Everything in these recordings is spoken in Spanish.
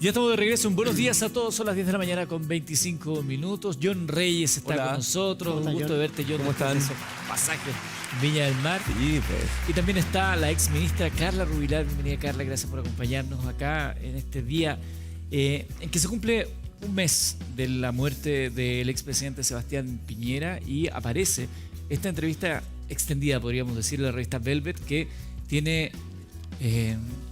Ya estamos de regreso. Un buenos días a todos. Son las 10 de la mañana con 25 minutos. John Reyes está con nosotros. Un gusto de verte, John. ¿Cómo están? Esos pasajes Viña del Mar. Sí, pues. Y también está la ex ministra Carla Rubilar. Bienvenida, Carla. Gracias por acompañarnos acá en este día en que se cumple un mes de la muerte del expresidente Sebastián Piñera y aparece esta entrevista extendida, podríamos decir, de la revista Velvet, que tiene...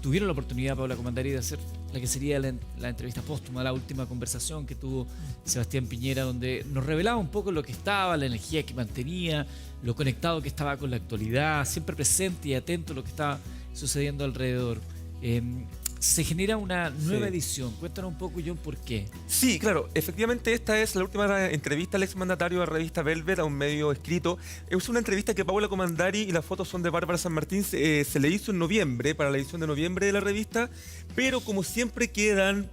tuvieron la oportunidad, Paula Comandari, de hacer la que sería la entrevista póstuma, la última conversación que tuvo Sebastián Piñera, donde nos revelaba un poco lo que estaba, la energía que mantenía, lo conectado que estaba con la actualidad, siempre presente y atento a lo que estaba sucediendo alrededor. Se genera una nueva edición. Cuéntanos un poco, John, ¿por qué? Sí, claro. Efectivamente, esta es la última entrevista al exmandatario de la revista Velvet a un medio escrito. Es una entrevista que Paula Comandari y las fotos son de Bárbara San Martín. Se le hizo en noviembre, para la edición de noviembre de la revista, pero como siempre quedan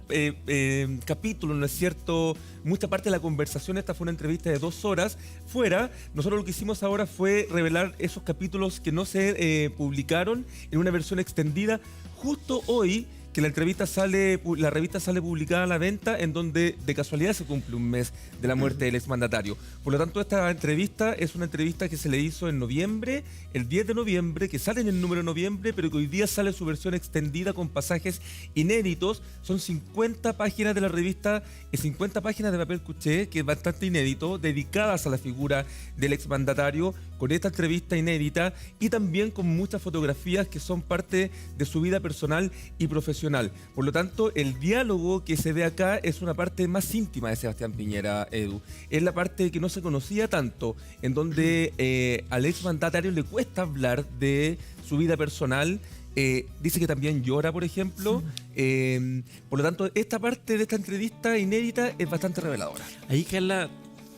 capítulos, ¿no es cierto? Mucha parte de la conversación, esta fue una entrevista de 2 horas fuera.Nosotros lo que hicimos ahora fue revelar esos capítulos que no se publicaron en una versión extendida justo hoy, que la revista sale publicada a la venta, en donde de casualidad se cumple un mes de la muerte del exmandatario. Por lo tanto, esta entrevista es una entrevista que se le hizo en noviembre, el 10 de noviembre, que sale en el número de noviembre, pero que hoy día sale su versión extendida con pasajes inéditos. Son 50 páginas de la revista, 50 páginas de papel cuché, que es bastante inédito, dedicadas a la figura del exmandatario, con esta entrevista inédita y también con muchas fotografías que son parte de su vida personal y profesional. Por lo tanto, el diálogo que se ve acá es una parte más íntima de Sebastián Piñera, Edu. Es la parte que no se conocía tanto, en donde al exmandatario le cuesta hablar de su vida personal. Dice que también llora, por ejemplo. Por lo tanto, esta parte de esta entrevista inédita es bastante reveladora. Ahí, Carla,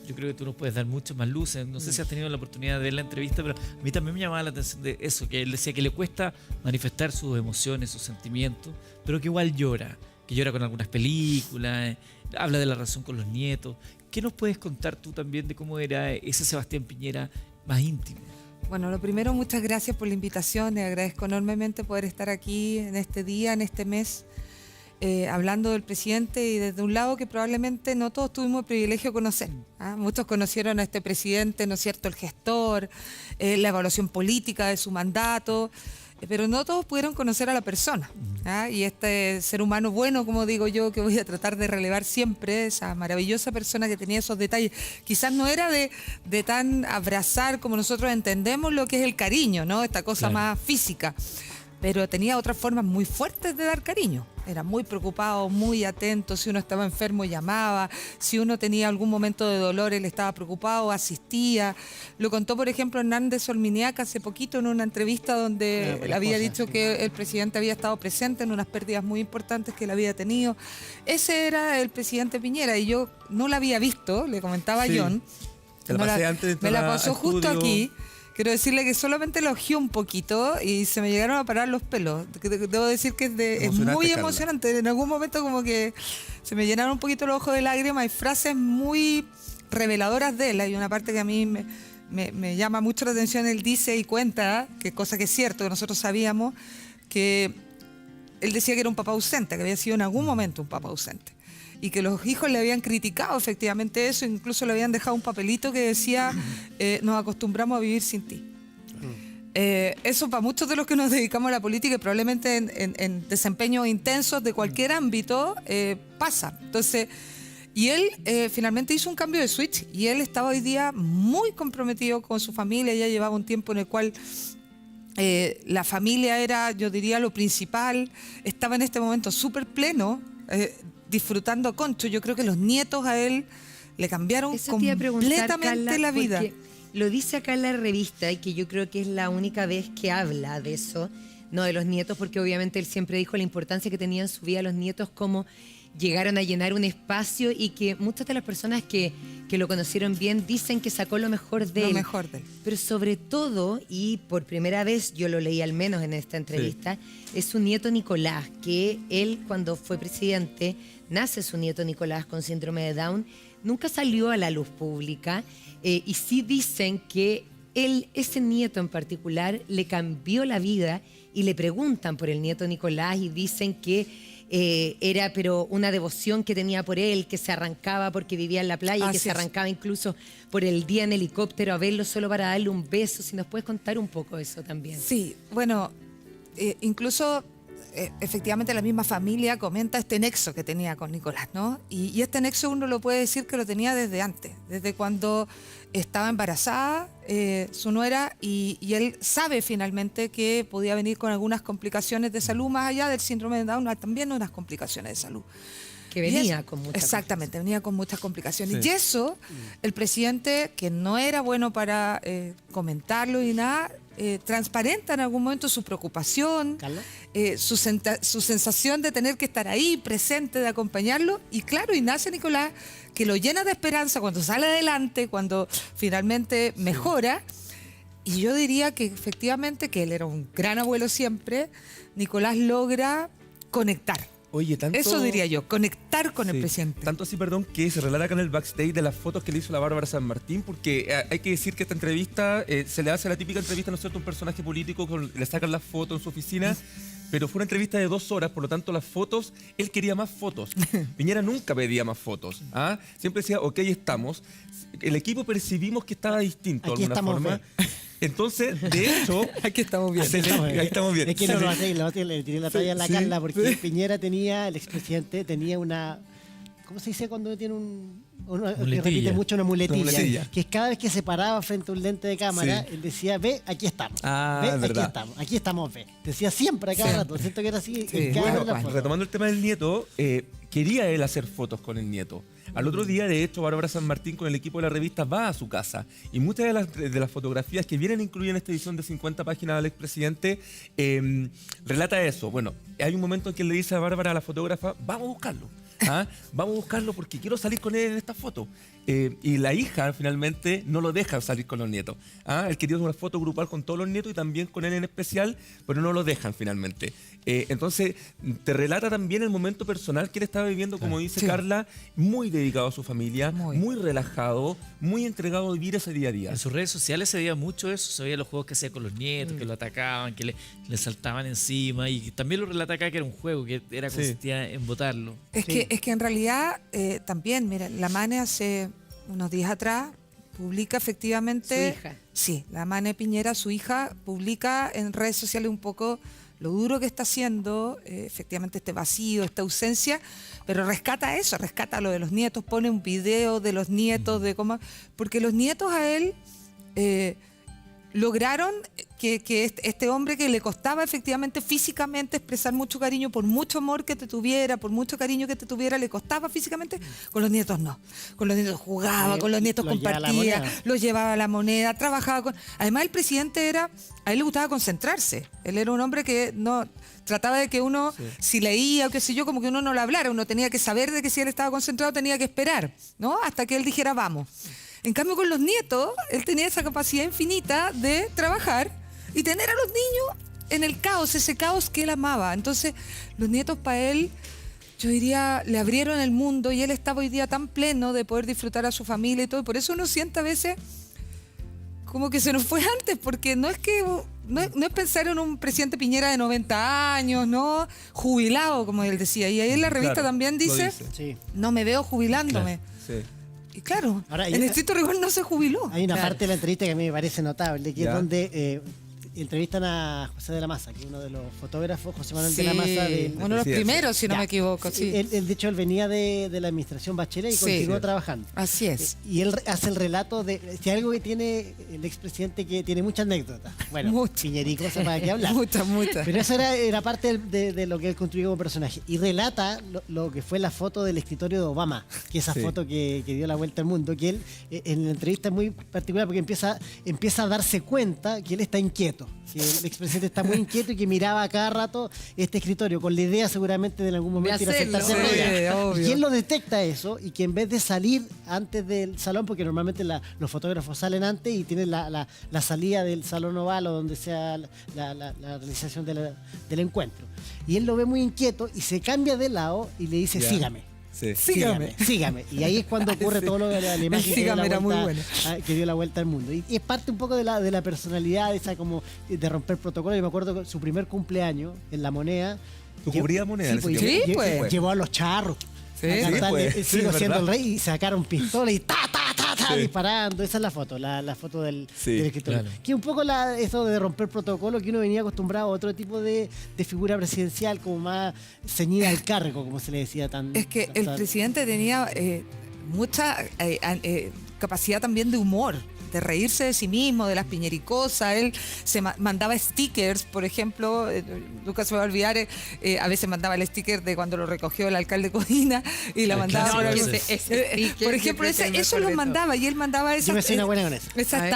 yo creo que tú nos puedes dar mucho más luces. No sé si has tenido la oportunidad de ver la entrevista, pero a mí también me llamaba la atención de eso, que él decía que le cuesta manifestar sus emociones, sus sentimientos, pero que igual llora, que llora con algunas películas, habla de la relación con los nietos. ¿Qué nos puedes contar tú también de cómo era ese Sebastián Piñera más íntimo? Bueno, lo primero, muchas gracias por la invitación. Le agradezco enormemente poder estar aquí en este día, en este mes, hablando del presidente y desde un lado que probablemente no todos tuvimos el privilegio de conocer. Muchos conocieron a este presidente, ¿no es cierto?, el gestor, la evaluación política de su mandato, pero no todos pudieron conocer a la persona. Y este ser humano bueno, como digo yo, que voy a tratar de relevar siempre, esa maravillosa persona que tenía esos detalles. Quizás no era de tan abrazar como nosotros entendemos lo que es el cariño, ¿no? Esta cosa más física. Pero tenía otras formas muy fuertes de dar cariño. Era muy preocupado, muy atento. Si uno estaba enfermo, llamaba. Si uno tenía algún momento de dolor, él estaba preocupado, asistía. Lo contó, por ejemplo, Hernández Solminiac hace poquito en una entrevista donde él había dicho que el presidente había estado presente en unas pérdidas muy importantes que él había tenido. Ese era el presidente Piñera y yo no la había visto, le comentaba a John. Me la pasó justo aquí. Quiero decirle que solamente lo ojeé un poquito y se me llegaron a parar los pelos. Debo decir que es muy emocionante. Carla. En algún momento como que se me llenaron un poquito los ojos de lágrimas. Hay frases muy reveladoras de él. Hay una parte que a mí me llama mucho la atención. Él dice y cuenta, que cosa que es cierto, que nosotros sabíamos, que él decía que era un papá ausente, que había sido en algún momento un papá ausente. Y que los hijos le habían criticado efectivamente eso, incluso le habían dejado un papelito que decía, nos acostumbramos a vivir sin ti. Eso para muchos de los que nos dedicamos a la política y probablemente en desempeños intensos de cualquier ámbito, pasa. Entonces, y él finalmente hizo un cambio de switch y él estaba hoy día muy comprometido con su familia, ya llevaba un tiempo en el cual... la familia era, yo diría, lo principal, estaba en este momento súper pleno, disfrutando a Concho. Yo creo que los nietos a él le cambiaron completamente Carla, la vida. Lo dice acá en la revista y que yo creo que es la única vez que habla de eso, no de los nietos, porque obviamente él siempre dijo la importancia que tenían en su vida los nietos, cómo llegaron a llenar un espacio y que muchas de las personas que lo conocieron bien dicen que sacó lo mejor de él. Pero sobre todo, y por primera vez yo lo leí al menos en esta entrevista, es su nieto Nicolás, que él cuando fue presidente, nace su nieto Nicolás con síndrome de Down, nunca salió a la luz pública y sí dicen que ese nieto en particular le cambió la vida y le preguntan por el nieto Nicolás y dicen que era pero una devoción que tenía por él, que se arrancaba porque vivía en la playa, Así que se es. arrancaba incluso por el día en helicóptero a verlo solo para darle un beso. Si nos puedes contar un poco eso también. Sí, bueno, incluso efectivamente la misma familia comenta este nexo que tenía con Nicolás, ¿no? Y este nexo uno lo puede decir que lo tenía desde antes, desde cuando estaba embarazada su nuera y él sabe finalmente que podía venir con algunas complicaciones de salud, más allá del síndrome de Down, también unas complicaciones de salud. Que venía con muchas Exactamente, venía con muchas complicaciones. Sí. Y eso, el presidente, que no era bueno para comentarlo y nada, transparenta en algún momento su preocupación, ¿Carla? su sensación de tener que estar ahí, presente, de acompañarlo. Y claro, Ignacio Nicolás, que lo llena de esperanza cuando sale adelante, cuando finalmente mejora. Y yo diría que efectivamente, que él era un gran abuelo siempre, Nicolás logra conectar. Oye, tanto... Eso diría yo, conectar con el Sí, presidente. tanto así, perdón, que se relata acá en el backstage de las fotos que le hizo la Bárbara San Martín, porque hay que decir que esta entrevista se le hace la típica entrevista, ¿no es cierto?, a un personaje político, le sacan las fotos en su oficina, pero fue una entrevista de 2 horas, por lo tanto las fotos, él quería más fotos. Piñera nunca pedía más fotos. ¿Ah? Siempre decía, ok, estamos. El equipo percibimos que estaba distinto de Aquí alguna estamos forma. bien. Entonces, de hecho... Aquí estamos bien. Ahí estamos bien. Es que no lo hace, le tiré la talla a la Sí, Carla, porque sí. Piñera tenía, el expresidente tenía una... ¿Cómo se dice cuando uno tiene que Muletilla. repite mucho una muletilla? Una muletilla. Que es cada vez que se paraba frente a un lente de cámara, Sí. él decía, ve, aquí estamos. Ah, ve, es aquí verdad. estamos. Aquí estamos, ve. Decía siempre a cada rato. Siento que era así Sí. en cada Bueno, una de las bueno, fotos. Retomando el tema del nieto, quería él hacer fotos con el nieto. Al otro día, de hecho, Bárbara San Martín con el equipo de la revista va a su casa y muchas de las fotografías que vienen incluidas en esta edición de 50 páginas del expresidente relata eso. Bueno, hay un momento en que le dice a Bárbara, a la fotógrafa, vamos a buscarlo. ¿Ah? Vamos a buscarlo porque quiero salir con él en esta foto. Y la hija finalmente no lo deja salir con los nietos. ¿Ah? Él quería una foto grupal con todos los nietos y también con él en especial, pero no lo dejan finalmente. Entonces, te relata también el momento personal que él estaba viviendo, como dice Sí. Carla, muy dedicado a su familia, Muy. muy relajado, muy entregado a vivir ese día a día. En sus redes sociales se veía mucho eso, se veía los juegos que hacía con los nietos, que lo atacaban, que le saltaban encima, y también lo relata acá que era un juego, que era Sí. consistía en botarlo. Es que en realidad también, mira, la Mane hace unos días atrás publica efectivamente... Su hija. Sí, la Mane Piñera, su hija, publica en redes sociales un poco lo duro que está haciendo, efectivamente este vacío, esta ausencia, pero rescata eso, rescata lo de los nietos, pone un video de los nietos, de cómo... Porque los nietos a él... lograron que este hombre que le costaba efectivamente físicamente expresar mucho cariño, por mucho amor que te tuviera, por mucho cariño que te tuviera, le costaba físicamente, con los nietos no. Con los nietos jugaba, con los nietos Los llevaba a la compartía, moneda. los llevaba a la moneda, trabajaba con... Además el presidente a él le gustaba concentrarse. Él era un hombre que no... Trataba de que uno, si leía o qué sé yo, como que uno no le hablara, uno tenía que saber de que si él estaba concentrado tenía que esperar, ¿no? Hasta que él dijera vamos. En cambio, con los nietos, él tenía esa capacidad infinita de trabajar y tener a los niños en el caos, ese caos que él amaba. Entonces, los nietos para él, yo diría, le abrieron el mundo y él estaba hoy día tan pleno de poder disfrutar a su familia y todo. Y por eso uno siente a veces como que se nos fue antes, porque no es que... No es pensar en un presidente Piñera de 90 años, ¿no? Jubilado, como él decía. Y ahí en la revista Claro, también lo dice, Sí. no me veo jubilándome. Sí. Y claro, Ahora, en estricto rigor no se jubiló. Hay una Claro. parte de la entrevista que a mí me parece notable, que Ya. es donde entrevistan a José de la Maza, que es uno de los fotógrafos, José Manuel Sí, de la Maza. uno de los Sí, primeros, si no Ya. me equivoco. Sí. Él, de hecho, él venía de la administración Bachelet y Sí. continuó trabajando. Así es. Y él hace el relato de si algo que tiene el expresidente, que tiene muchas anécdotas. Bueno, Mucho. Piñerico, se para qué hablar. Muchas, muchas. Pero eso era parte de lo que él construyó como personaje. Y relata lo que fue la foto del escritorio de Obama, que esa Sí. foto que dio la vuelta al mundo, que él en la entrevista es muy particular porque empieza a darse cuenta que él está inquieto, que el expresidente está muy inquieto y que miraba a cada rato este escritorio con la idea seguramente de en algún momento ir a hacerlo. sentarse Sí, en ella. obvio. Y él lo detecta eso y que en vez de salir antes del salón, porque normalmente los fotógrafos salen antes y tienen la salida del salón oval o donde sea la realización del encuentro. Y él lo ve muy inquieto y se cambia de lado y le dice, Ya. sígame. Sí. Sígame. Sígame. Y ahí es cuando ocurre todo lo de la imagen que dio sígame la era muy vuelta- bueno. que dio la vuelta al mundo. Y es parte un poco de la personalidad, esa como de romper protocolo. Yo me acuerdo que su primer cumpleaños en La Moneda, Tú cubrías moneda en ese pues, tiempo. Sí, pues. Llevó a los charros. Sí. A cantar, pues, sigo sí, siendo ¿verdad? el rey y sacaron pistolas y Sí. disparando. Esa es la foto, la foto del escritor. claro. Que un poco eso de romper protocolo, que uno venía acostumbrado a otro tipo de figura presidencial, como más ceñida al cargo, como se le decía tan. Es que el presidente tenía mucha capacidad también de humor, de reírse de sí mismo, de las piñericosas. Él se mandaba stickers, por ejemplo, nunca se me va a olvidar, a veces mandaba el sticker de cuando lo recogió el alcalde Codina y la El mandaba por clásico algún- ese. sticker, por yo ejemplo, creo que el eso mejor lo de mandaba y él mandaba Yo me sé una buena con eso. esas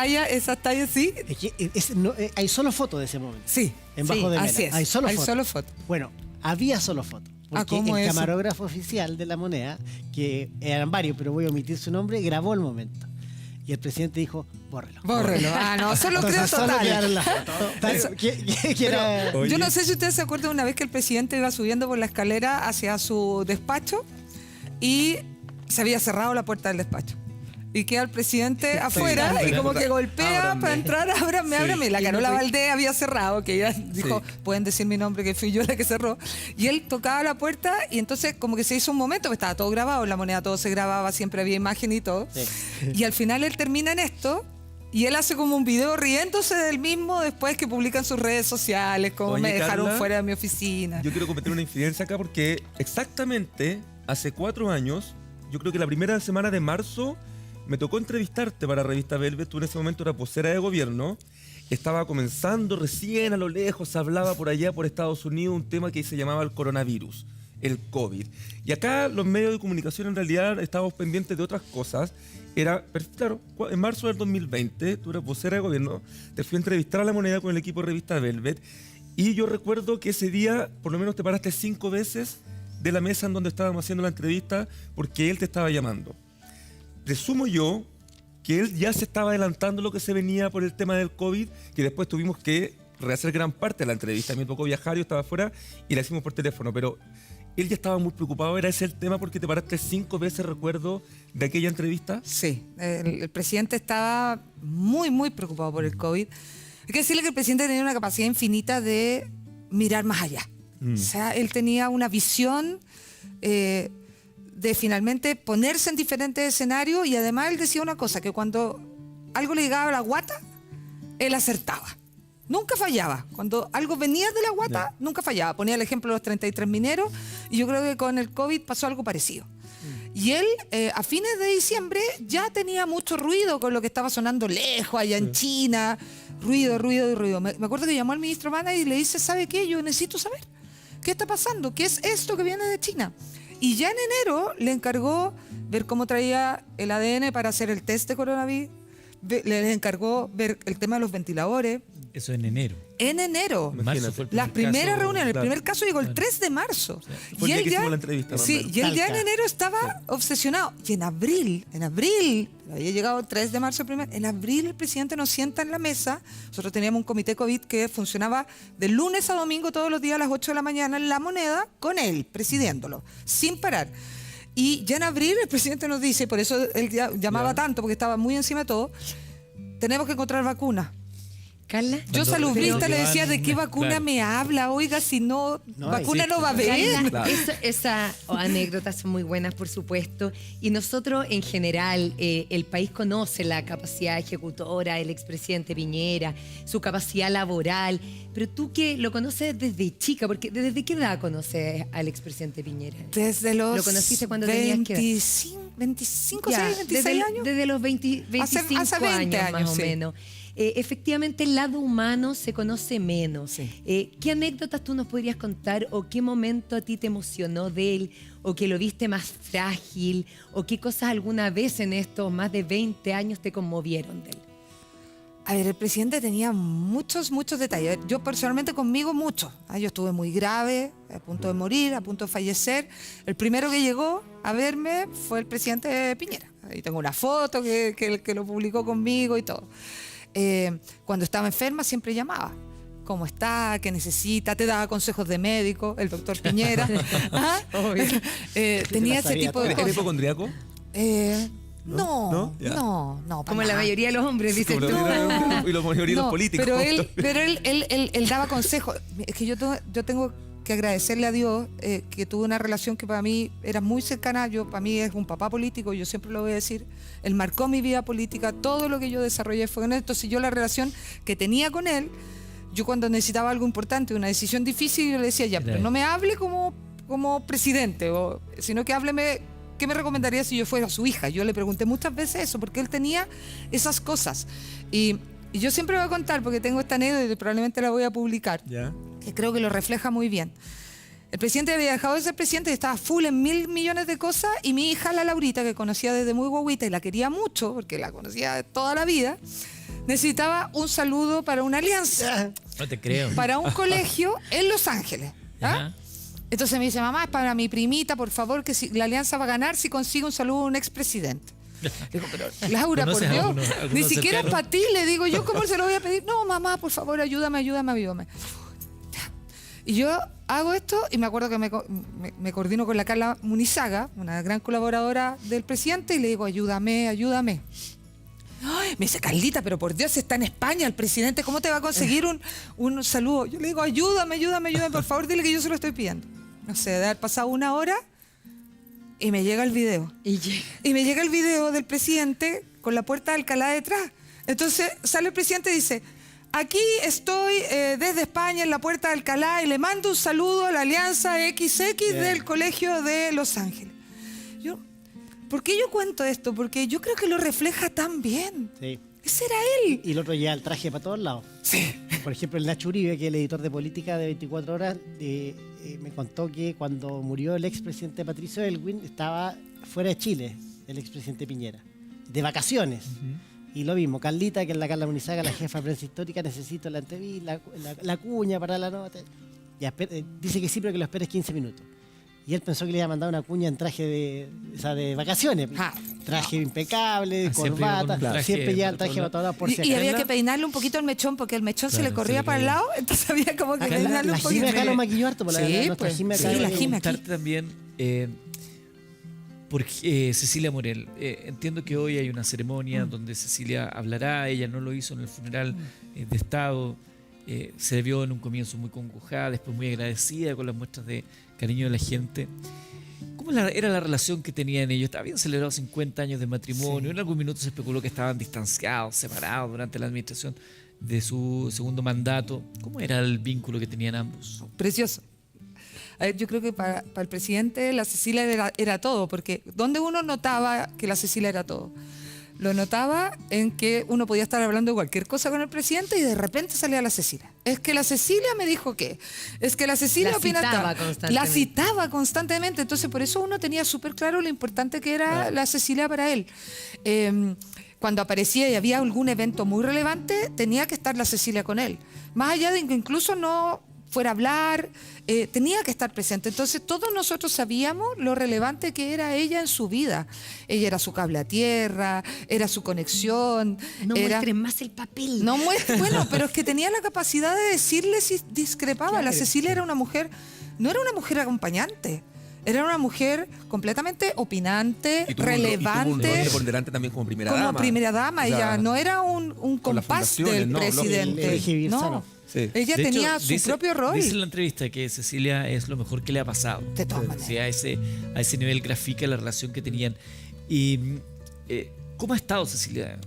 tallas, sí. Es que hay solo fotos de ese momento. Sí. En Bajo de Mena. Así es. Hay solo fotos. fotos. Bueno, había solo fotos. Porque ¿cómo el es eso? camarógrafo oficial de La Moneda, que eran varios, pero voy a omitir su nombre, grabó el momento. Y el presidente dijo, bórrelo. Bórrelo. Ah, no, solo creo Entonces, solo total. quedaron las fotos. Que era- Oye. Yo no sé si ustedes se acuerdan una vez que el presidente iba subiendo por la escalera hacia su despacho y se había cerrado la puerta del despacho. Y queda el presidente afuera y como que golpea Ábranme. para entrar, ábrame, Sí. ábrame. La Y no Carola fue- Valdés había cerrado, que ella dijo, pueden decir mi nombre, que fui yo la que cerró. Y él tocaba la puerta y entonces como que se hizo un momento, que estaba todo grabado, en La Moneda todo se grababa, siempre había imagen y todo. Sí. Y al final él termina en esto. Y él hace como un video riéndose del mismo después que publica en sus redes sociales, como Oye, me dejaron Carla, fuera de mi oficina. Yo quiero cometer una infidencia acá porque exactamente hace 4 años, yo creo que la primera semana de marzo, me tocó entrevistarte para Revista Velvet. Tú en ese momento eras vocera de gobierno. Estaba comenzando recién a lo lejos, se hablaba por allá, por Estados Unidos, un tema que se llamaba el coronavirus, el COVID. Y acá los medios de comunicación en realidad estábamos pendientes de otras cosas. Claro, en marzo del 2020, tú eras vocera de gobierno, te fui a entrevistar a La Moneda con el equipo de Revista Velvet. Y yo recuerdo que ese día, por lo menos te paraste 5 veces de la mesa en donde estábamos haciendo la entrevista porque él te estaba llamando. Presumo yo que él ya se estaba adelantando lo que se venía por el tema del COVID, que después tuvimos que rehacer gran parte de la entrevista. A mí me tocó viajar, yo estaba afuera y la hicimos por teléfono, pero él ya estaba muy preocupado. ¿Era ese el tema porque te paraste 5 veces, recuerdo, de aquella entrevista? Sí, el presidente estaba muy, muy preocupado por el COVID. Hay que decirle que el presidente tenía una capacidad infinita de mirar más allá. O sea, él tenía una visión de finalmente ponerse en diferentes escenarios y además él decía una cosa, que cuando algo le llegaba a la guata, él acertaba. Nunca fallaba. Cuando algo venía de la guata, nunca fallaba. Ponía el ejemplo de los 33 mineros y yo creo que con el COVID pasó algo parecido. Y él, a fines de diciembre, ya tenía mucho ruido con lo que estaba sonando lejos, allá en China. Ruido. Me acuerdo que llamó al ministro Mana y le dice, ¿sabe qué? Yo necesito saber qué está pasando, qué es esto que viene de China. Y ya en enero le encargó ver cómo traía el ADN para hacer el test de coronavirus. Le encargó ver el tema de los ventiladores. Eso en enero. En enero. Marzo fue el Las primer primeras caso. reuniones, el claro. primer caso llegó el 3 de marzo. Fue el día que hicimos la entrevista, Sí, Manuel. y él ya en Talca. enero estaba obsesionado. Y en abril, había llegado el 3 de marzo el primer, en abril el presidente nos sienta en la mesa. Nosotros teníamos un comité COVID que funcionaba de lunes a domingo todos los días a las 8 de la mañana en La Moneda con él, presidiéndolo, sin parar. Y ya en abril el presidente nos dice, por eso él llamaba tanto, porque estaba muy encima de todo, tenemos que encontrar vacunas. Carla. Yo Cuando salubrista pero- le decía, ¿de qué vacuna Claro. me habla? Oiga, si no, No vacuna existe. no va a haber. Carla, Claro. esas anécdotas son muy buenas, por supuesto. Y nosotros, en general, el país conoce la capacidad ejecutora del expresidente Piñera, su capacidad laboral. Pero tú que lo conoces desde chica, porque ¿desde qué edad conoces al expresidente Piñera? Desde los ¿Lo conociste cuando tenías qué edad? 25, Ya, 6, 26 años. Desde los 25 hace 20 años, más años, o sí. menos. Efectivamente, el lado humano se conoce menos. Sí. ¿Qué anécdotas tú nos podrías contar o qué momento a ti te emocionó de él o que lo viste más frágil o qué cosas alguna vez en estos más de 20 años te conmovieron de él? A ver, el presidente tenía muchos detalles. Yo personalmente conmigo muchos. Yo estuve muy grave, a punto de morir, a punto de fallecer. El primero que llegó a verme fue el presidente Piñera. Ahí tengo una foto que lo publicó conmigo y todo. Cuando estaba enferma siempre llamaba. ¿Cómo está? ¿Qué necesita? Te daba consejos de médico, el doctor Piñera. ¿Ah? Tenía ese sabía tipo de ¿Eres cosas. hipocondriaco? No, ¿No? Ya. no, para Como la nada. mayoría de los hombres, dices Como tú. la mayoría- y los mayoría de los No, políticos. Pero él daba consejos. Es que yo tengo que agradecerle a Dios que tuve una relación que para mí era muy cercana. Para mí es un papá político, yo siempre lo voy a decir. Él marcó mi vida política, todo lo que yo desarrollé fue con él. Entonces yo la relación que tenía con él, yo cuando necesitaba algo importante, una decisión difícil, yo le decía, ya, pero no me hable como presidente, sino que hábleme, ¿qué me recomendaría si yo fuera su hija? Yo le pregunté muchas veces eso, porque él tenía esas cosas. Y yo siempre voy a contar, porque tengo esta anécdota y probablemente la voy a publicar, que creo que lo refleja muy bien. El presidente había dejado de ser presidente y estaba full en 1.000 millones de cosas, y mi hija, la Laurita, que conocía desde muy guaguita y la quería mucho, porque la conocía de toda la vida, necesitaba un saludo para una alianza. No te creo. Para un colegio en Los Ángeles. ¿Ah? Entonces me dice, mamá, es para mi primita, por favor, que si la alianza va a ganar si consigue un saludo de un expresidente. Digo, pero Laura, por Dios, ni siquiera es para ti, le digo yo, ¿cómo se lo voy a pedir? No, mamá, por favor, ayúdame. Y yo hago esto y me acuerdo que me coordino con la Carla Munizaga, una gran colaboradora del presidente, y le digo, ayúdame. Ay, me dice, Carlita, pero por Dios, está en España el presidente, ¿cómo te va a conseguir un saludo? Yo le digo, ayúdame, por favor, dile que yo se lo estoy pidiendo. No sé, de haber pasado 1 hora y me llega el video. Y me llega el video del presidente con la puerta de Alcalá detrás. Entonces sale el presidente y dice, aquí estoy desde España en la puerta de Alcalá y le mando un saludo a la Alianza XX del Colegio de Los Ángeles. ¿Por qué yo cuento esto? Porque yo creo que lo refleja tan bien. Sí. Ese era él. Y el otro lleva el traje para todos lados. Sí. Por ejemplo, el Nacho Uribe, que es el editor de política de 24 horas, me contó que cuando murió el expresidente Patricio Elwin, estaba fuera de Chile, el expresidente Piñera, de vacaciones. Y lo mismo, Carlita, que es la Carla Munizaga, la jefa de prensa histórica, necesito la entrevista, la cuña para la nota. Dice que sí, pero que lo esperes 15 minutos. Y él pensó que le iba a mandar una cuña en traje de vacaciones. Traje impecable, corbata, siempre ya el traje para por si acaso. Y había que peinarle un poquito el mechón, porque el mechón se le corría para el lado, entonces había como que peinarle un poquito. La Jime acá lo maquilló harto, por la Jime acá. Sí, la Jime aquí. También por Cecilia Morel. Entiendo que hoy hay una ceremonia donde Cecilia hablará, ella no lo hizo en el funeral de Estado. Se vio en un comienzo muy congojada, después muy agradecida con las muestras de cariño de la gente. ¿Cómo era la relación que tenían ellos? Habían celebrado 50 años de matrimonio. En algún minuto se especuló que estaban distanciados, separados durante la administración de su segundo mandato. ¿Cómo era el vínculo que tenían ambos? Precioso. A ver, yo creo que para el presidente la Cecilia era todo, porque donde uno notaba que la Cecilia era todo, lo notaba en que uno podía estar hablando de cualquier cosa con el presidente y de repente salía la Cecilia. Es que la Cecilia me dijo qué. Es que la Cecilia la opina citaba tal. La citaba constantemente. Entonces, por eso uno tenía súper claro lo importante que era la Cecilia para él. Cuando aparecía y había algún evento muy relevante, tenía que estar la Cecilia con él. Más allá de que incluso no fuera a hablar, tenía que estar presente. Entonces todos nosotros sabíamos lo relevante que era ella en su vida. Ella era su cable a tierra, era su conexión. No muestren más el papel. No muestren, bueno, pero es que tenía la capacidad de decirle si discrepaba. Claro, la Cecilia era una mujer, no era una mujer acompañante. Era una mujer completamente opinante, relevante. Y tuvo un por delante también como primera dama. Como primera dama. O sea, ella no era un compás del presidente. No. Sí. Ella tenía su propio rol. Dice en la entrevista que Cecilia es lo mejor que le ha pasado. De todas maneras. Sí, a ese nivel grafica la relación que tenían. Y ¿cómo ha estado Cecilia?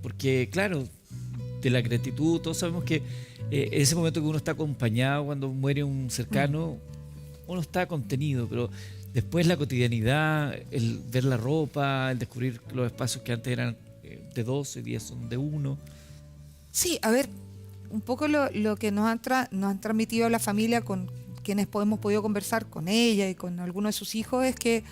Porque, claro, de la gratitud, todos sabemos que en ese momento que uno está acompañado cuando muere un cercano, uno está contenido, pero después la cotidianidad, el ver la ropa, el descubrir los espacios que antes eran de 2, hoy día son de 1. Sí, a ver, un poco lo que nos han transmitido la familia con quienes hemos podido conversar con ella y con algunos de sus hijos es que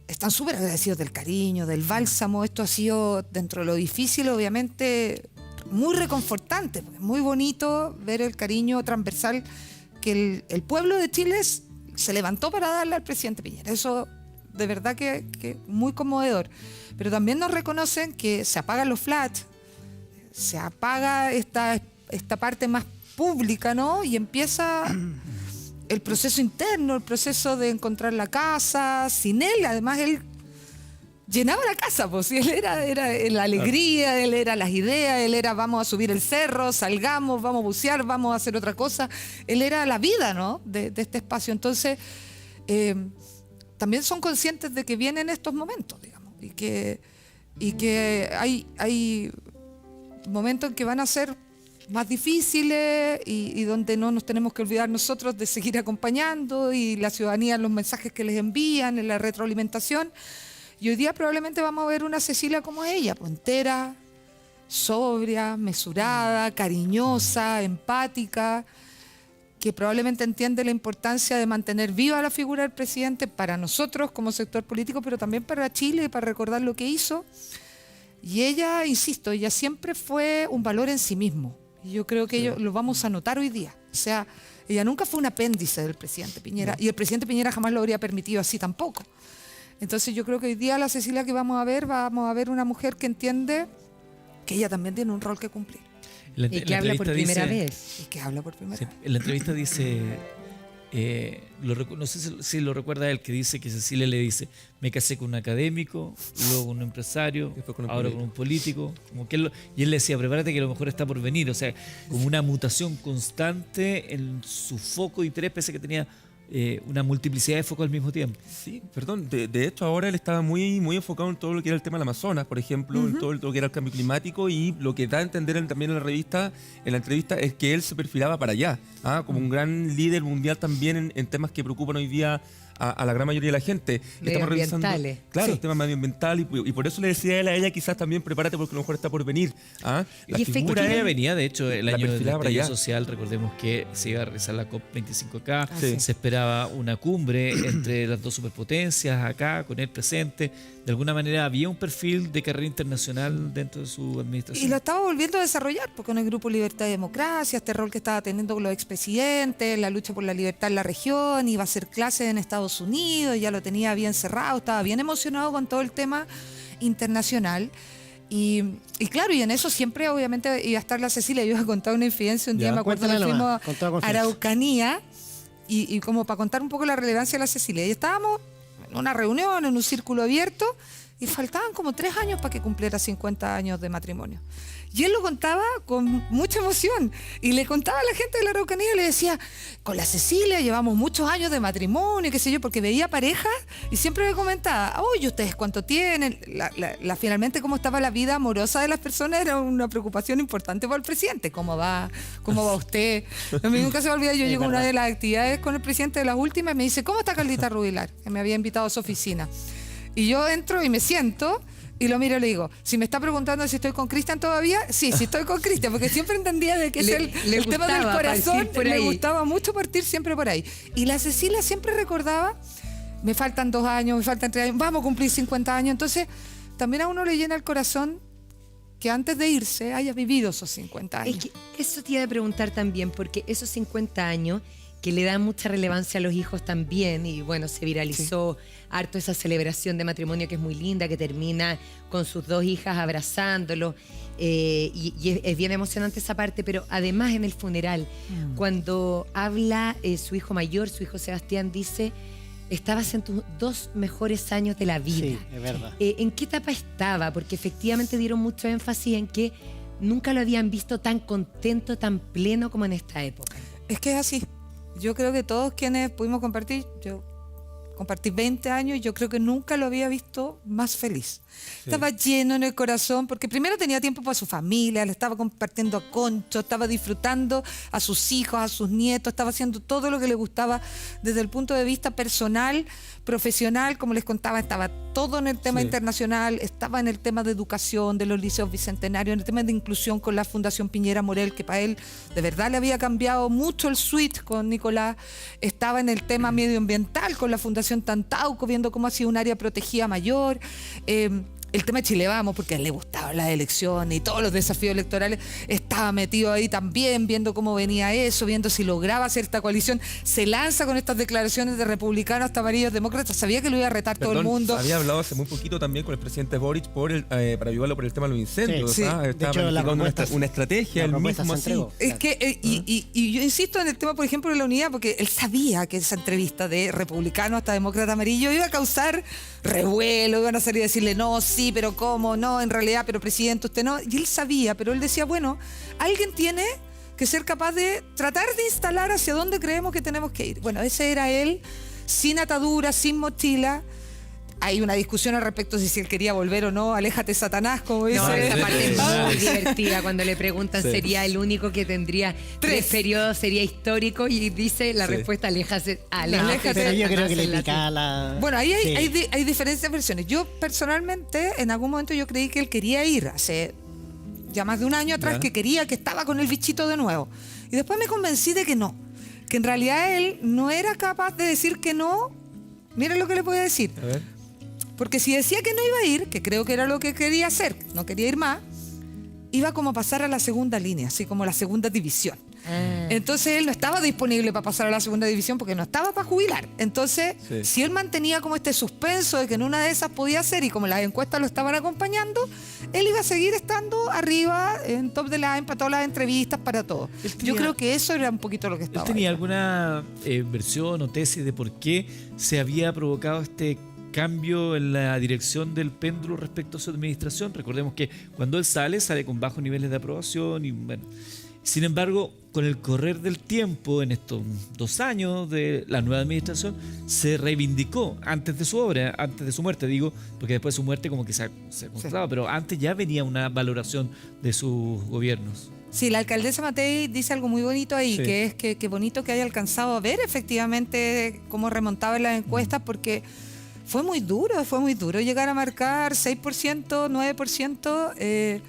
están súper agradecidos del cariño, del bálsamo. Esto ha sido, dentro de lo difícil, obviamente, muy reconfortante, muy bonito ver el cariño transversal que el pueblo de Chile se levantó para darle al presidente Piñera. Eso de verdad que muy conmovedor. Pero también nos reconocen que se apagan los flats, se apaga esta parte más pública, ¿no? Y empieza el proceso interno, el proceso de encontrar la casa. Sin él, además, él llenaba la casa, pues. Y él era la alegría, él era las ideas, él era vamos a subir el cerro, salgamos, vamos a bucear, vamos a hacer otra cosa. Él era la vida, ¿no? de este espacio. Entonces, también son conscientes de que vienen estos momentos, digamos, y que hay momentos en que van a ser más difíciles y donde no nos tenemos que olvidar nosotros de seguir acompañando y la ciudadanía en los mensajes que les envían, en la retroalimentación. Y hoy día probablemente vamos a ver una Cecilia como ella, pues, entera, sobria, mesurada, cariñosa, empática, que probablemente entiende la importancia de mantener viva la figura del presidente para nosotros como sector político, pero también para Chile, para recordar lo que hizo. Y ella, insisto, ella siempre fue un valor en sí mismo. Y yo creo que lo vamos a notar hoy día. O sea, ella nunca fue un apéndice del presidente Piñera. No. Y el presidente Piñera jamás lo habría permitido así tampoco. Entonces yo creo que hoy día la Cecilia que vamos a ver una mujer que entiende que ella también tiene un rol que cumplir. Y que habla por primera vez. Y que habla por primera vez. En la entrevista dice, no sé si lo recuerda él, que dice que Cecilia le dice, me casé con un académico, luego con un empresario, ahora con un político. Como que y él le decía, prepárate que lo mejor está por venir. O sea, como una mutación constante en su foco de interés, pese a que tenía una multiplicidad de focos al mismo tiempo. Sí, perdón. De hecho, ahora él estaba muy enfocado en todo lo que era el tema del Amazonas, por ejemplo, en todo lo que era el cambio climático, y lo que da a entender también en la entrevista, es que él se perfilaba para allá, como un gran líder mundial también en temas que preocupan hoy día a la gran mayoría de la gente. Estamos revisando, claro, el tema medioambiental, y por eso le decía él a ella, quizás también prepárate porque a lo mejor está por venir. La figura de ella venía, de hecho, el año del estallido social, recordemos que se iba a realizar la COP25 acá, se esperaba una cumbre entre las dos superpotencias acá, con él presente. De alguna manera había un perfil de carrera internacional dentro de su administración. Y lo estaba volviendo a desarrollar, porque con el Grupo Libertad y Democracia, este rol que estaba teniendo con los expresidentes, la lucha por la libertad en la región, iba a hacer clases en Estados Unidos, ya lo tenía bien cerrado, estaba bien emocionado con todo el tema internacional. Y claro, y en eso siempre obviamente iba a estar la Cecilia. Yo iba a contar una infidencia un día, me acuerdo que fuimos a Araucanía, y como para contar un poco la relevancia de la Cecilia. Y estábamos en una reunión, en un círculo abierto, y faltaban como 3 años para que cumpliera 50 años de matrimonio. Y él lo contaba con mucha emoción, y le contaba a la gente de la Araucanía, y le decía, con la Cecilia llevamos muchos años de matrimonio, qué sé yo, porque veía parejas y siempre me comentaba, oye, ¿ustedes cuánto tienen? Finalmente, cómo estaba la vida amorosa de las personas era una preocupación importante para el presidente. ¿Cómo va usted? A mí nunca se me olvida, yo llego a una de las actividades con el presidente de las últimas y me dice, ¿cómo está Carlita Rubilar? Que me había invitado a su oficina. Y yo entro y me siento y lo miro y le digo, si me está preguntando si estoy con Cristian todavía, sí estoy con Cristian, porque siempre entendía de que el tema del corazón, le gustaba mucho partir siempre por ahí. Y la Cecilia siempre recordaba, me faltan 2 años, me faltan 3 años, vamos a cumplir 50 años. Entonces, también a uno le llena el corazón que antes de irse haya vivido esos 50 años. Es que eso te iba a preguntar también, porque esos 50 años que le dan mucha relevancia a los hijos también, y bueno, se viralizó harto esa celebración de matrimonio que es muy linda, que termina con sus 2 hijas abrazándolo, y es bien emocionante esa parte, pero además en el funeral, cuando habla su hijo mayor, su hijo Sebastián, dice, estabas en tus 2 mejores años de la vida. Sí, es verdad. ¿En qué etapa estaba? Porque efectivamente dieron mucho énfasis en que nunca lo habían visto tan contento, tan pleno como en esta época. Es que es así. Yo creo que todos quienes pudimos compartir, yo compartí 20 años y yo creo que nunca lo había visto más feliz. Sí. Estaba lleno en el corazón porque primero tenía tiempo para su familia, le estaba compartiendo a Concho, estaba disfrutando a sus hijos, a sus nietos, estaba haciendo todo lo que le gustaba desde el punto de vista personal, profesional, como les contaba, estaba todo en el tema internacional, estaba en el tema de educación, de los liceos bicentenarios, en el tema de inclusión con la Fundación Piñera Morel, que para él de verdad le había cambiado mucho el suite con Nicolás, estaba en el tema medioambiental con la Fundación Tantauco, viendo cómo hacía un área protegida mayor, el tema de Chile Vamos, porque a él le gustaban las elecciones y todos los desafíos electorales, estaba metido ahí también, viendo cómo venía eso, viendo si lograba hacer esta coalición. Se lanza con estas declaraciones de republicanos hasta amarillos demócratas, sabía que lo iba a retar todo el mundo. Había hablado hace muy poquito también con el presidente Boric para ayudarlo por el tema de los incendios. Sí. Estaba planificando una estrategia, él mismo así. Es que, y yo insisto en el tema, por ejemplo, de la unidad, porque él sabía que esa entrevista de republicano hasta demócrata amarillo iba a causar revuelo, iban a salir a decirle no, sí, pero cómo, no, en realidad, pero presidente, usted no. Y él sabía, pero él decía, bueno, alguien tiene que ser capaz de tratar de instalar hacia dónde creemos que tenemos que ir. Bueno, ese era él, sin atadura, sin mochila. Hay una discusión al respecto de si él quería volver o no. Aléjate, Satanás, como dice. No, esa parte es muy divertida cuando le preguntan sería el único que tendría 3 periodos, sería histórico, y dice la respuesta aléjate. Pero yo creo que le picaba la... Bueno, ahí hay diferentes versiones. Yo personalmente, en algún momento yo creí que él quería ir, hace ya más de un año atrás, que estaba con el bichito de nuevo. Y después me convencí de que no, que en realidad él no era capaz de decir que no. Miren lo que le voy a decir. A ver. Porque si decía que no iba a ir, que creo que era lo que quería hacer, no quería ir más, iba como a pasar a la segunda línea, así como la segunda división. Entonces él no estaba disponible para pasar a la segunda división porque no estaba para jubilar. Entonces, si él mantenía como este suspenso de que en una de esas podía ser, y como las encuestas lo estaban acompañando, él iba a seguir estando arriba, en top de line, para todas las entrevistas, para todo. Yo creo que eso era un poquito lo que estaba. ¿Él tenía alguna versión o tesis de por qué se había provocado este cambio en la dirección del péndulo respecto a su administración? Recordemos que cuando él sale con bajos niveles de aprobación y bueno. Sin embargo, con el correr del tiempo, en estos 2 años de la nueva administración, se reivindicó antes de su obra, antes de su muerte, digo, porque después de su muerte como que se constataba, pero antes ya venía una valoración de sus gobiernos. Sí, la alcaldesa Matei dice algo muy bonito ahí, que es que bonito que haya alcanzado a ver efectivamente cómo remontaba en las encuestas, porque fue muy duro llegar a marcar 6%, 9%,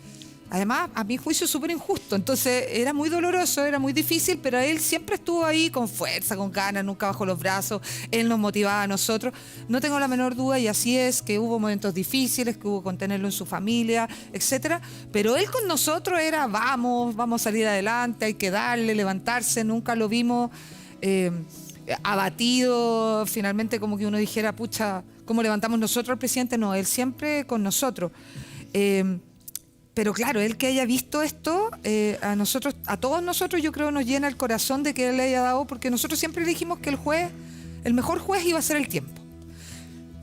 además, a mi juicio, súper injusto. Entonces, era muy doloroso, era muy difícil, pero él siempre estuvo ahí con fuerza, con ganas, nunca bajó los brazos. Él nos motivaba a nosotros. No tengo la menor duda, y así es, que hubo momentos difíciles, que hubo que contenerlo en su familia, etcétera. Pero él con nosotros era, vamos a salir adelante, hay que darle, levantarse. Nunca lo vimos abatido, finalmente como que uno dijera, pucha, ¿cómo levantamos nosotros al presidente? No, él siempre con nosotros. Pero claro, él que haya visto esto, a todos nosotros yo creo nos llena el corazón de que él le haya dado, porque nosotros siempre dijimos que el mejor juez iba a ser el tiempo.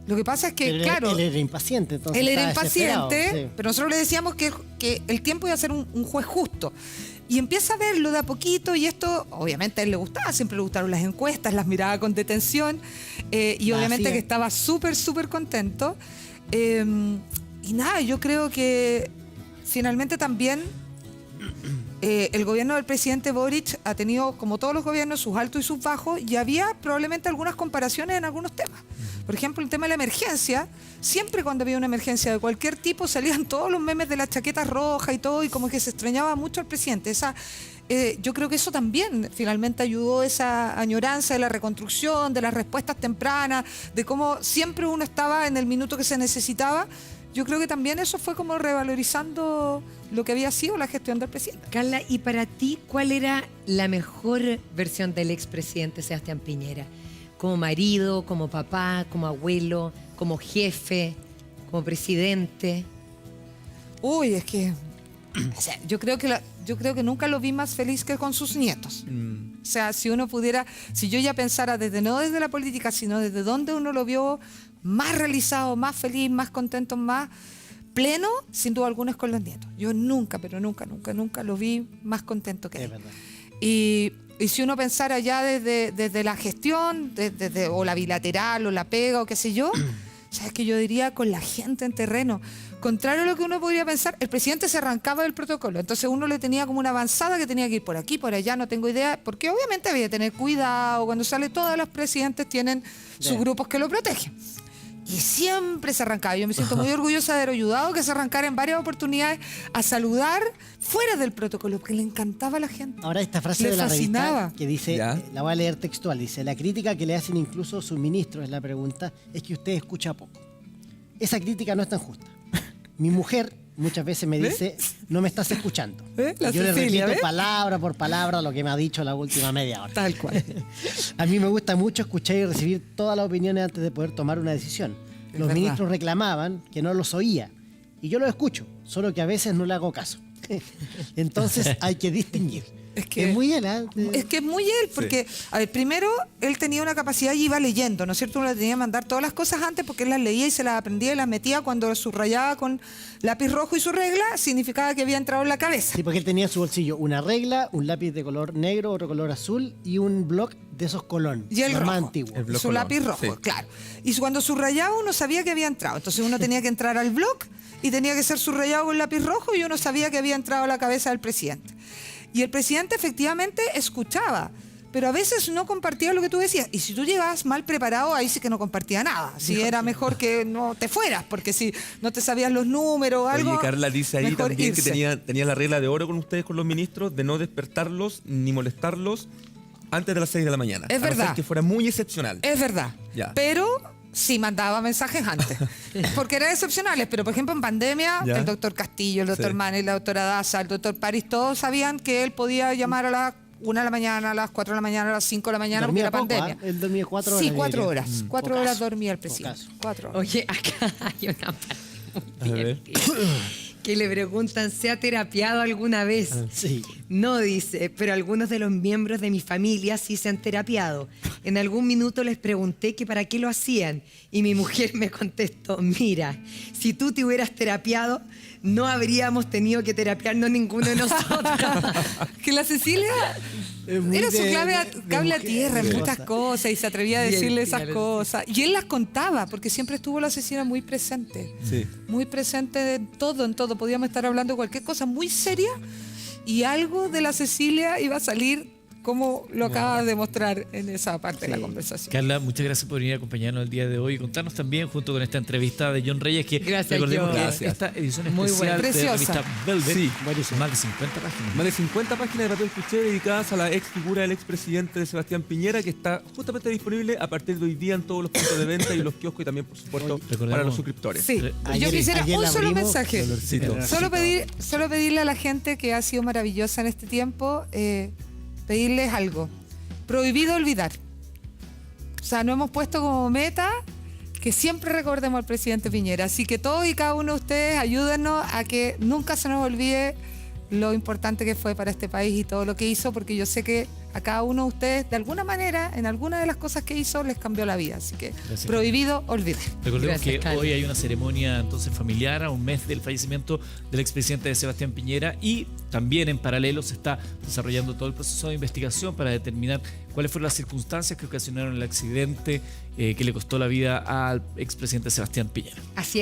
Lo que pasa es que, pero claro... Él era impaciente, entonces él era impaciente, sí. pero nosotros le decíamos que el tiempo iba a ser un juez justo. Y empieza a verlo de a poquito, y esto, obviamente, a él le gustaba, siempre le gustaron las encuestas, las miraba con detención, y obviamente que estaba súper, súper contento. Y nada, yo creo que finalmente también el gobierno del presidente Boric ha tenido, como todos los gobiernos, sus altos y sus bajos, y había probablemente algunas comparaciones en algunos temas. Por ejemplo, el tema de la emergencia. Siempre cuando había una emergencia de cualquier tipo salían todos los memes de las chaquetas rojas y todo, y como que se extrañaba mucho al presidente. Yo creo que eso también finalmente ayudó, esa añoranza de la reconstrucción, de las respuestas tempranas, de cómo siempre uno estaba en el minuto que se necesitaba. Yo creo que también eso fue como revalorizando lo que había sido la gestión del presidente. Carla, ¿y para ti cuál era la mejor versión del expresidente Sebastián Piñera? Como marido, como papá, como abuelo, como jefe, como presidente. Uy, es que o sea, yo creo que nunca lo vi más feliz que con sus nietos. O sea, si yo ya pensara no desde la política, sino desde donde uno lo vio más realizado, más feliz, más contento, más pleno, sin duda alguna es con los nietos. Yo nunca lo vi más contento que él. Y si uno pensara ya desde la gestión, o la bilateral, o la pega, o qué sé yo, ¿sabes qué? Yo diría con la gente en terreno. Contrario a lo que uno podría pensar, el presidente se arrancaba del protocolo. Entonces uno le tenía como una avanzada que tenía que ir por aquí, por allá, no tengo idea, porque obviamente había que tener cuidado. Cuando sale, todos los presidentes tienen sus grupos que lo protegen. Y siempre se arrancaba. Yo me siento muy orgullosa de haber ayudado que se arrancara en varias oportunidades a saludar fuera del protocolo, porque le encantaba a la gente. Ahora esta frase de la revista que dice, la voy a leer textual, dice: la crítica que le hacen incluso sus ministros, es la pregunta, es que usted escucha poco. Esa crítica no es tan justa. Mi mujer muchas veces me dice, no me estás escuchando. Yo le repito palabra por palabra lo que me ha dicho la última media hora. Tal cual. A mí me gusta mucho escuchar y recibir todas las opiniones antes de poder tomar una decisión. Los ministros reclamaban que no los oía. Y yo los escucho, solo que a veces no le hago caso. Entonces hay que distinguir. Es que Es muy él, ¿eh? Es que es muy él, porque, a ver, primero, él tenía una capacidad y iba leyendo, ¿no es cierto? Uno le tenía que mandar todas las cosas antes porque él las leía y se las aprendía y las metía cuando subrayaba con lápiz rojo y su regla, significaba que había entrado en la cabeza. Sí, porque él tenía en su bolsillo una regla, un lápiz de color negro, otro color azul y un bloc de esos Colón. Y el los más rojo, antiguos. El bloc su color, lápiz rojo, sí. claro. Y cuando subrayaba uno sabía que había entrado. Entonces uno tenía que entrar al bloc y tenía que ser subrayado con lápiz rojo y uno sabía que había entrado a la cabeza del presidente. Y el presidente efectivamente escuchaba, pero a veces no compartía lo que tú decías. Y si tú llegabas mal preparado, ahí sí que no compartía nada. Si era mejor que no te fueras, porque si no te sabías los números o algo. Oye, Carla dice ahí mejor también irse. que tenía la regla de oro con ustedes, con los ministros, de no despertarlos ni molestarlos antes de las 6 de la mañana. Es a no ser verdad. que fuera muy excepcional. Es verdad. Ya. Pero sí mandaba mensajes antes. Porque eran excepcionales. Pero, por ejemplo, en pandemia, Ya. el doctor Castillo, el doctor Sí. Manny, la doctora Daza, el doctor París, todos sabían que él podía llamar a las 1 de la mañana, a las 4 de la mañana, a las 5 de la mañana, porque Dormía era poco, pandemia. ¿ah? Él dormía 4 horas. Sí, 4 diría. horas. 4 horas dormía el presidente. Pocaso. 4 horas. Oye, acá hay una parte A muy ver. divertida, que le preguntan, ¿se ha terapiado alguna vez? Sí. No, dice, pero algunos de los miembros de mi familia sí se han terapiado. En algún minuto les pregunté que para qué lo hacían y mi mujer me contestó, mira, si tú te hubieras terapiado, no habríamos tenido que terapiarnos ninguno de nosotros. Que la Cecilia Es muy era su de- cable de cable a mujer, tierra en de muchas cosas y se atrevía a Bien, decirle tía, esas la cosas. Y él las contaba, porque siempre estuvo la Cecilia muy presente. Sí. Muy presente en todo, en todo. Podíamos estar hablando de cualquier cosa muy seria y algo de la Cecilia iba a salir como lo acabas de mostrar en esa parte de la conversación. Carla, muchas gracias por venir a acompañarnos el día de hoy y contarnos también, junto con esta entrevista de John Reyes, que Gracias, recordemos John. que Gracias. esta edición Muy especial buena. de la Preciosa. revista Velvet, Sí, buenísimo. más de 50 páginas. Más de 50 páginas de papel cuché dedicadas a la ex figura del expresidente de Sebastián Piñera, que está justamente disponible a partir de hoy día en todos los puntos de venta y los kioscos y también, por supuesto, recordemos- para los suscriptores. Sí, Ayer- yo quisiera ayer un la solo abrimos, mensaje. dolorcito. Solo pedirle a la gente que ha sido maravillosa en este tiempo, pedirles algo. Prohibido olvidar. O sea, no hemos puesto como meta que siempre recordemos al presidente Piñera. Así que todos y cada uno de ustedes ayúdenos a que nunca se nos olvide lo importante que fue para este país y todo lo que hizo, porque yo sé que a cada uno de ustedes, de alguna manera, en alguna de las cosas que hizo, les cambió la vida. Así que Gracias, prohibido olvidar. Recordemos Gracias, que Carla. hoy hay una ceremonia entonces familiar a un mes del fallecimiento del expresidente de Sebastián Piñera y también en paralelo se está desarrollando todo el proceso de investigación para determinar cuáles fueron las circunstancias que ocasionaron el accidente que le costó la vida al expresidente Sebastián Piñera. Así